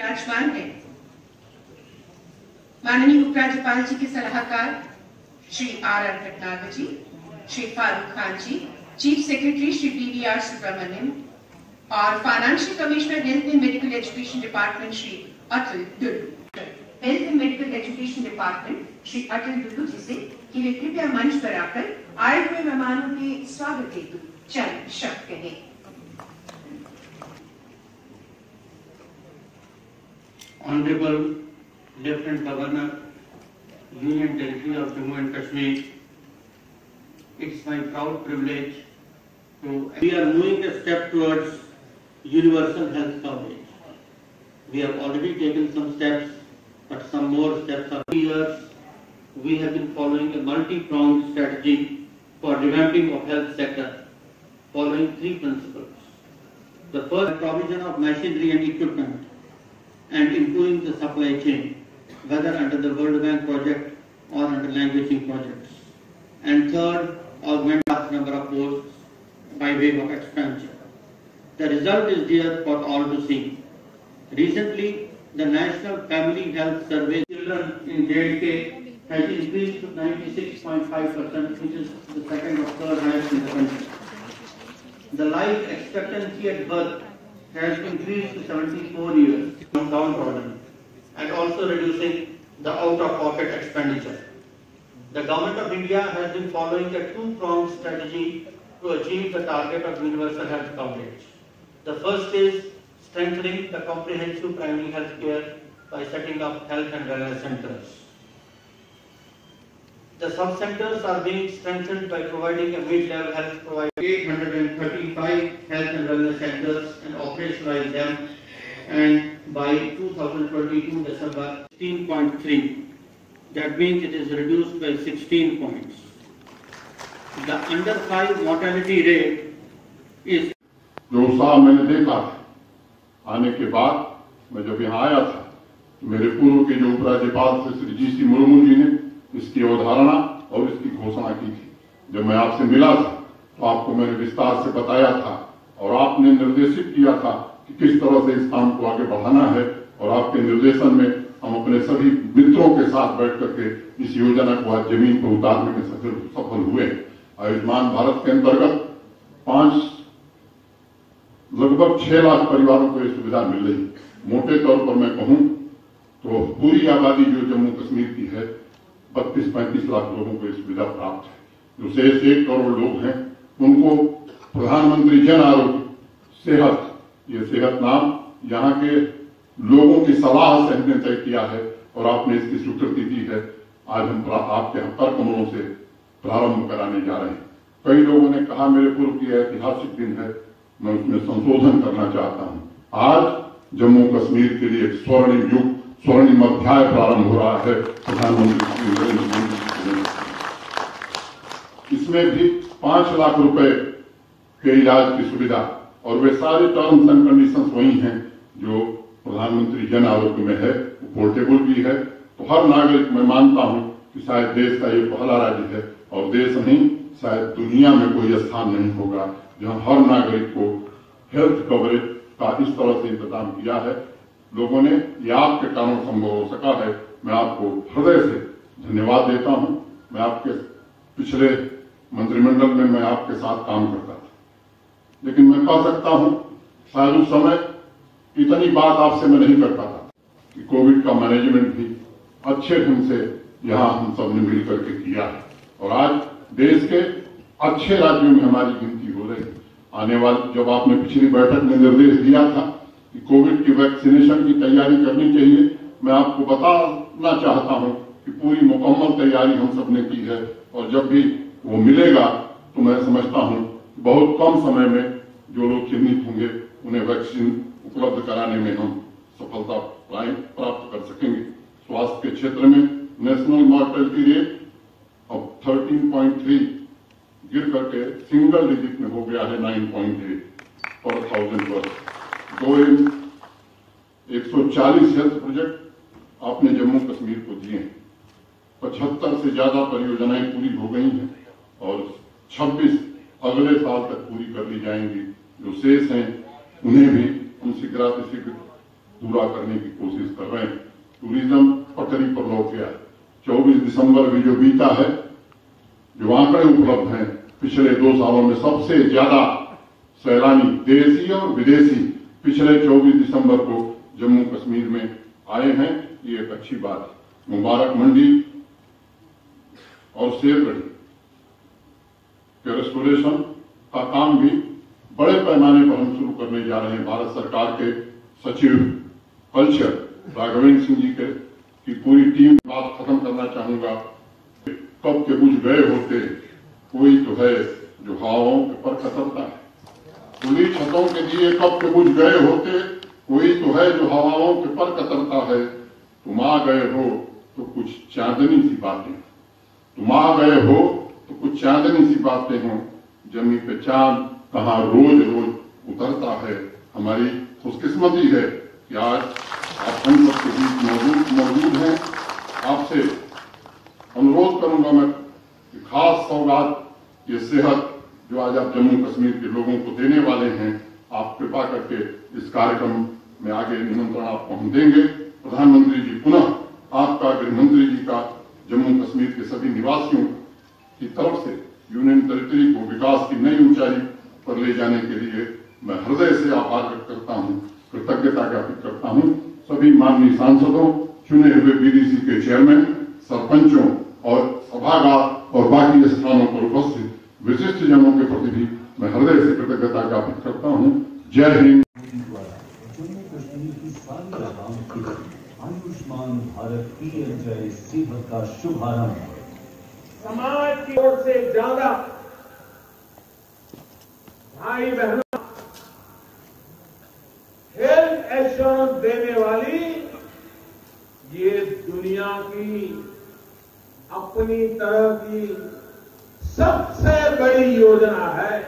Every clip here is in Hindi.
विराजमान है। माननीय उपराज्यपाल जी के सलाहकार Shri R Bhatnagar ji, Shri Farooq Khan ji, chief secretary Shri BVR Subrahmanyam और financial commissioner health and medical education department Shri Atul Dullu, health and medical education department Shri Atul Dullu ji से कि वे कृपया मंच पर आकर आए हुए मेहमानों के स्वागत हेतु चंद शब्द कहें। Honorable Lieutenant Governor, Union Territory of Jammu and Kashmir, it's my proud privilege we are moving a step towards universal health coverage. We have already taken some steps, but some more steps are years. We have been following a multi-pronged strategy for revamping of health sector, following three principles. The first, provision of machinery and equipment and improving the supply chain, whether under the World Bank project or under languaging projects. And third, augment the number of posts by way of expansion. The result is there for all to see. Recently, the National Family Health Survey children in J&K has increased to 96.5%, which is the second or third highest in the country. The life expectancy at birth has increased to 74 years, downtrodden, and also reducing the out-of-pocket expenditure. The Government of India has been following a two-pronged strategy to achieve the target of universal health coverage. The first is strengthening the comprehensive primary health care by setting up health and wellness centers. The sub-centers are being strengthened by providing a mid-level health provider 835 health and wellness centers and operationalize them, and by 2022 December 16.3. That means it is reduced by 16 points. The under 5 mortality rate is जो उत्साह मैंने देखा आने के बाद मैं जब यहाँ आया था, मेरे पूर्व के जो उपराज्यपाल थे श्री GC मुर्मू जी ने इसकी अवधारणा और इसकी घोषणा की थी। जब मैं आपसे मिला था तो आपको मैंने विस्तार से बताया था और आपने निर्देशित किया था कि किस तरह से इस काम को आगे बढ़ाना है, और आपके निर्देशन में हम अपने सभी मित्रों के साथ बैठ करके इस योजना को आज जमीन पर उतारने में सफल हुए। आयुष्मान भारत के अंतर्गत लगभग 6 लाख परिवारों को यह सुविधा मिल रही। मोटे तौर पर मैं कहूं तो पूरी आबादी जो जम्मू कश्मीर की है 32-35 लाख लोगों को यह सुविधा प्राप्त है। जो शेष 1 करोड़ लोग हैं उनको प्रधानमंत्री जन आरोग्य सेहत, ये सेहत नाम यहाँ के लोगों की सलाह से हमने तय किया है और आपने इसकी स्वीकृति दी है। आज हम आपके यहाँ कर कमलों से प्रारंभ कराने जा रहे हैं। कई लोगों ने कहा मेरे पूर्व की ऐतिहासिक दिन है, मैं उसमें संशोधन करना चाहता हूं। आज जम्मू कश्मीर के लिए एक स्वर्णिम युग, स्वर्णिम अध्याय प्रारंभ हो रहा है प्रधानमंत्री नरेंद्र मोदी। इसमें भी 5 लाख रुपए के इलाज की सुविधा, और वे सारे टर्म्स एंड कंडीशंस वही हैं जो प्रधानमंत्री जन आरोग्य में है, वो पोर्टेबल भी है। तो हर नागरिक, मैं मानता हूं कि शायद देश का ये पहला राज्य है और देश नहीं शायद दुनिया में कोई स्थान नहीं होगा जहां हर नागरिक को हेल्थ कवरेज का इस तरह से इंतजाम किया है। लोगों ने ये आपके कारण संभव हो सका है। मैं आपको हृदय से धन्यवाद देता हूं। मैं आपके पिछले मंत्रिमंडल में मैं आपके साथ काम करता था, लेकिन मैं कह सकता हूं शायद उस समय इतनी बात आपसे मैं नहीं करता था कि कोविड का मैनेजमेंट भी अच्छे ढंग से यहाँ हम सब ने मिल करके किया है, और आज देश के अच्छे राज्यों में हमारी गिनती हो रही है। आने वाले, जब आपने पिछली बैठक में निर्देश दिया था कि कोविड की वैक्सीनेशन की तैयारी करनी चाहिए, मैं आपको बताना चाहता हूं कि पूरी मुकम्मल तैयारी हम सब ने की है, और जब भी वो मिलेगा तो मैं समझता हूं बहुत कम समय में जो लोग चिन्हित होंगे उन्हें वैक्सीन उपलब्ध कराने में हम सफलता प्राप्त कर सकेंगे। स्वास्थ्य के क्षेत्र में नेशनल मॉर्टेलिटी रेट अब 13.3 गिर करके सिंगल डिजिट में हो गया है 9.8 पर 1000 पर। 140 हेल्थ प्रोजेक्ट आपने जम्मू कश्मीर को दिए हैं। 75 से ज्यादा परियोजनाएं पूरी हो गई हैं और 26 अगले साल तक पूरी कर ली जाएंगी। जो शेष हैं उन्हें भी हम शीघ्रातिशीघ्र पूरा करने की कोशिश कर रहे हैं। टूरिज्म पटरी पर लौट गया। 24 दिसंबर भी जो बीता है, जो आंकड़े उपलब्ध हैं, पिछले 2 सालों में सबसे ज्यादा सैलानी देशी और विदेशी पिछले 24 दिसंबर को जम्मू कश्मीर में आए हैं। ये एक अच्छी बात है। मुबारक मंडी और शेरगढ़ी के रेस्टोरेशन का काम भी बड़े पैमाने पर हम शुरू करने जा रहे हैं। भारत सरकार के सचिव कल्चर राघवेंद्र सिंह जी की पूरी टीम। बात खत्म करना चाहूंगा। कब के बुझ गए होते कोई तो है जो हवाओं के पर कतरता है। खुली छतों के दिए कब के बुझ गए होते कोई तो है जो हवाओं के पर कतरता है। तुम आ गए हो तो कुछ चांदनी सी बातें, तुम आ गए हो तो कुछ चांदनी सी बातें हों। जमीन पे चांद कहाँ रोज रोज उतरता है। हमारी खुशकिस्मती है कि आज आप हम सबके बीच मौजूद हैं। आपसे अनुरोध करूंगा मैं कि खास सौगात ये सेहत जो आज आप जम्मू कश्मीर के लोगों को देने वाले हैं, आप कृपा करके इस कार्यक्रम में आगे निमंत्रण आपको हम देंगे। प्रधानमंत्री जी पुनः आपका, गृह मंत्री जी का जम्मू कश्मीर के सभी निवासियों की तरफ से यूनियन टेरिटरी को विकास की नई ऊंचाई पर ले जाने के लिए मैं हृदय से आभार व्यक्त करता हूं, कृतज्ञता ज्ञापित करता हूं। सभी माननीय सांसदों, चुने हुए बीडीसी के चेयरमैन, सरपंचों और सभागार और बाकी स्थानों पर उपस्थित विशिष्ट जनों के प्रति भी मैं हृदय से कृतज्ञता ज्ञापित करता हूं। जय हिंद। जम्मू कश्मीर की सारी आवाम के आयुष्मान भारत पीएमजे सेहत का शुभारंभ। समाज की ओर से ज्यादा भाई बहनों हेल्थ एश्योरेंस देने वाली ये दुनिया की अपनी तरह की सबसे बड़ी योजना है।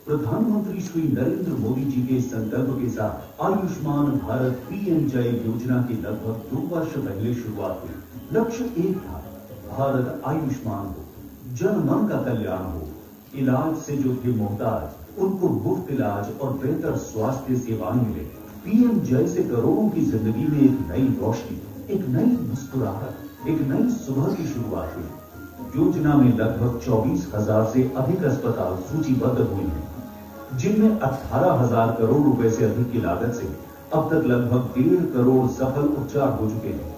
प्रधानमंत्री श्री नरेंद्र मोदी जी के संकल्प के साथ आयुष्मान भारत पीएमजे योजना की लगभग 2 वर्ष पहले शुरुआत हुई। लक्ष्य एक था, भारत आयुष्मान हो, जन मन का कल्याण हो। इलाज से जो थे मोहताज उनको मुफ्त इलाज और बेहतर स्वास्थ्य सेवाएं मिले। पीएमजे से करोड़ों की जिंदगी में एक नई रोशनी, एक नई मुस्कुराहट, एक नई सुबह की शुरुआत हुई। योजना में लगभग 24,000 से अधिक अस्पताल सूचीबद्ध हुए हैं, जिनमें 18,000 करोड़ रुपए से अधिक की लागत से अब तक लगभग 1.5 करोड़ सफल उपचार हो चुके हैं।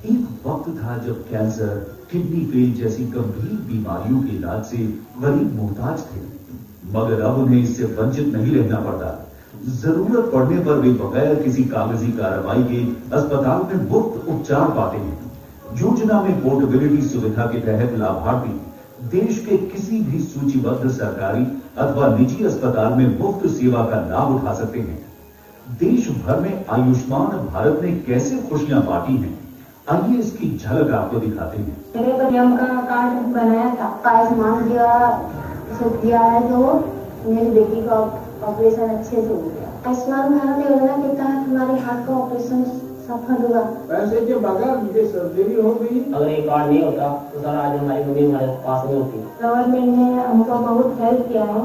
एक वक्त था जब कैंसर, किडनी फेल जैसी गंभीर बीमारियों के इलाज से गरीब मोहताज थे, मगर अब उन्हें इससे वंचित नहीं रहना पड़ता। जरूरत पड़ने पर वे बगैर किसी कागजी कार्रवाई के अस्पताल में मुफ्त उपचार पाते हैं। योजना में पोर्टेबिलिटी सुविधा के तहत लाभार्थी देश के किसी भी सूचीबद्ध सरकारी अथवा निजी अस्पताल में मुफ्त सेवा का लाभ उठा सकते हैं। देश भर में आयुष्मान भारत ने कैसे खुशियां बांटी हैं, आइए इसकी झलक आपको दिखाते हैं। मेरे बच्चों का कार्ड बनाया था, आयुष्मान दिया है तो मेरी बेटी का ऑपरेशन अच्छे से हो गया। आयुष्मान भारत योजना के तहत हमारे हाथ का ऑपरेशन सफल हुआ। पैसे के बगैर मुझे सर्जरी हो गई। अगर ये कार्ड नहीं होता तो सर आज हमारी मम्मी हमारे पास नहीं होती। गवर्नमेंट ने हमको बहुत हेल्प किया है,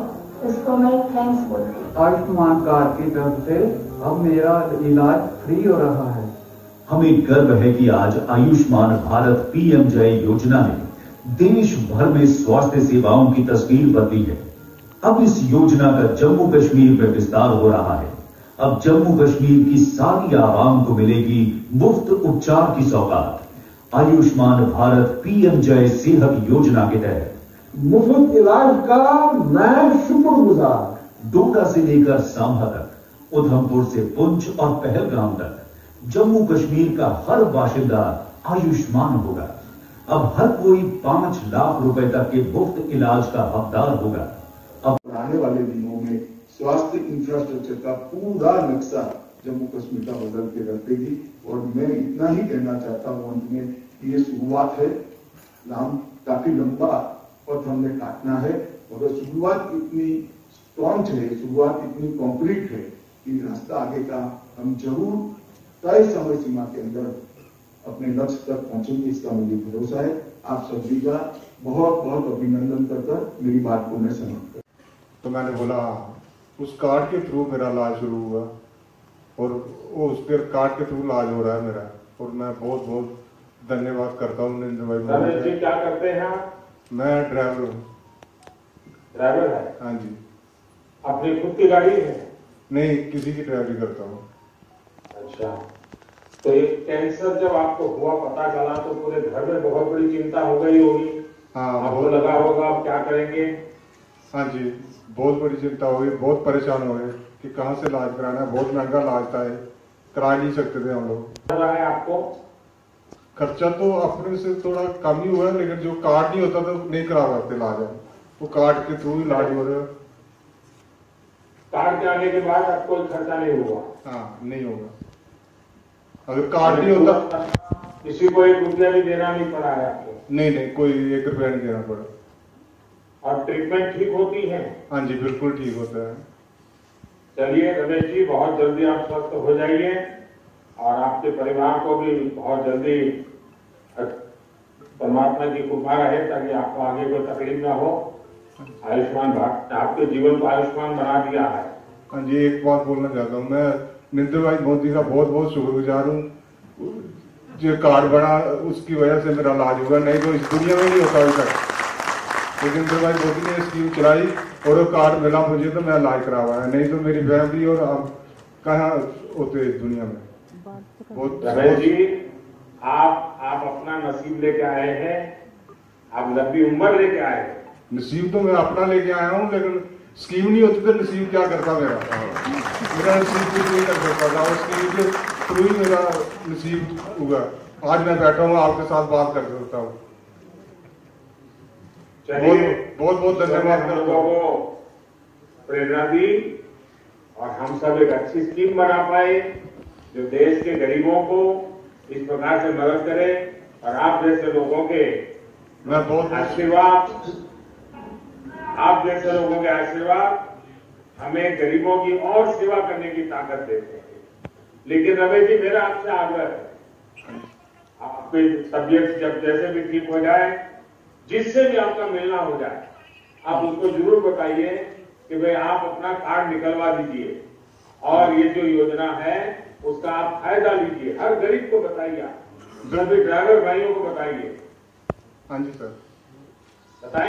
इसको मैं थैंक्स बोलती हूँ। आयुष्मान कार्ड की तरफ से अब मेरा इलाज फ्री हो रहा है। हमें गर्व है कि आज आयुष्मान भारत पीएमजे योजना ने देश भर में स्वास्थ्य सेवाओं की तस्वीर बदली है। अब इस योजना का जम्मू कश्मीर में विस्तार हो रहा है। अब जम्मू कश्मीर की सारी आवाम को मिलेगी मुफ्त उपचार की सौगात। आयुष्मान भारत पीएमजे सेहत योजना के तहत मुफ्त इलाज का मैं शुक्रगुजार। डोडा से लेकर सांभा तक, उधमपुर से पुंछ और पहलगाम तक जम्मू कश्मीर का हर बाशिंदा आयुष्मान होगा। अब हर कोई 5 लाख रुपए तक के मुफ्त इलाज का हकदार होगा। अब आने वाले दिनों में स्वास्थ्य इंफ्रास्ट्रक्चर का पूरा नक्शा जम्मू कश्मीर का बदल के रख देगी। और मैं इतना ही कहना चाहता हूं अंत में कि ये शुरुआत है, काफी लंबा पथ हमने काटना है। और शुरुआत इतनी स्ट्रॉन्ग है, शुरुआत इतनी कॉन्क्रीट है कि रास्ता आगे का हम जरूर तय समय सीमा के अंदर अपने लक्ष्य तक पहुंचेंगे, इसका मुझे भरोसा है। आप सभी का बहुत बहुत अभिनंदन कर मेरी बात को मैं समाप्त कर। तो मैंने बोला उस कार्ड के थ्रू मेरा इलाज शुरू हुआ और वो उस पर कार्ड के थ्रू इलाज हो रहा है मेरा, और मैं बहुत बहुत धन्यवाद करता हूँ नरेंद्र भाई मोदी जी। क्या करते हैं आप? मैं ड्राइवर हूँ। ड्राइवर है? हाँ जी। अपनी खुद की गाड़ी है? नहीं, किसी की ड्राइवरी करता हूँ। अच्छा, तो ये कैंसर जब आपको हुआ पता चला तो पूरे घर में बहुत बड़ी चिंता हो गई होगी? हाँ, आपको लगा होगा आप क्या करेंगे? हाँ जी, बहुत बड़ी चिंता हो गई, बहुत परेशान हो गए कि कहाँ से इलाज कराना है, बहुत महंगा इलाज था, करा नहीं सकते थे हम लोग। रहा है आपको खर्चा तो अपने से थोड़ा कम ही हुआ है, लेकिन जो कार्ड नहीं होता तो नहीं करा पाते इलाज, वो कार्ड के थ्रू इलाज हो रहा है। कार्ड के आने के बाद आपको कोई खर्चा नहीं हुआ? हाँ, नहीं होगा। अगर कार्ड नहीं होता किसी को 1 रुपया भी देना नहीं पड़ा है आपको? नहीं, कोई 1 रुपया नहीं देना पड़ा। और ट्रीटमेंट ठीक होती है? हाँ जी, बिल्कुल ठीक होता है। चलिए रमेश जी, बहुत जल्दी आप स्वस्थ हो जाइए और आपके परिवार को भी बहुत जल्दी परमात्मा की कृपा रहे ताकि आपको आगे कोई तकलीफ ना हो। आयुष्मान भारत आपके जीवन को आयुष्मान बना दिया है। हाँ जी, एक बात बोलना चाहता हूँ, मैं नरेंद्र भाई मोदी का बहुत बहुत शुक्रगुजार हूँ। जो कार्ड बना उसकी वजह से मेरा इलाज हुआ, नहीं तो इस दुनिया में नहीं होता अभी तक। लेकिन नरेंद्र भाई मोदी ने स्कीम चलाई और वो कार्ड मिला मुझे, तो मैं इलाज करवाया, नहीं तो मेरी फैमिली और आप कहाँ होते इस दुनिया में। बहुत रमेश जी, आप अपना नसीब लेके आए हैं, आप लंबी उम्र लेके आए हैं। नसीब तो मैं अपना लेके आया हूँ, लेकिन स्कीम नहीं होती तो नसीब क्या करता मेरा नसीब कुछ नहीं कर सकता था। उस स्कीम के थ्रू ही मेरा नसीब हुआ। आज मैं बैठा हूँ आपके साथ बात कर सकता हूँ। बहुत बहुत धन्यवाद करता हूँ। प्रेरणा दी और हम सब एक अच्छी स्कीम बना पाए जो देश के गरीबों को इस प्रकार से मदद करे, और आप जैसे लोगों के मैं बहुत आशीर्वाद, आप जैसे लोगों के आशीर्वाद हमें गरीबों की और सेवा करने की ताकत देते हैं। लेकिन रमेश जी, मेरा आपसे आग्रह है, आपकी तबीयत जब जैसे भी ठीक हो जाए, जिससे भी आपका मिलना हो जाए, आप उसको जरूर बताइए कि भाई आप अपना कार्ड निकलवा दीजिए और ये जो योजना है उसका आप फायदा लीजिए। हर गरीब को बताइए, सभी ड्राइवर भाइयों को बताइए। हाँ जी सर, बताइए।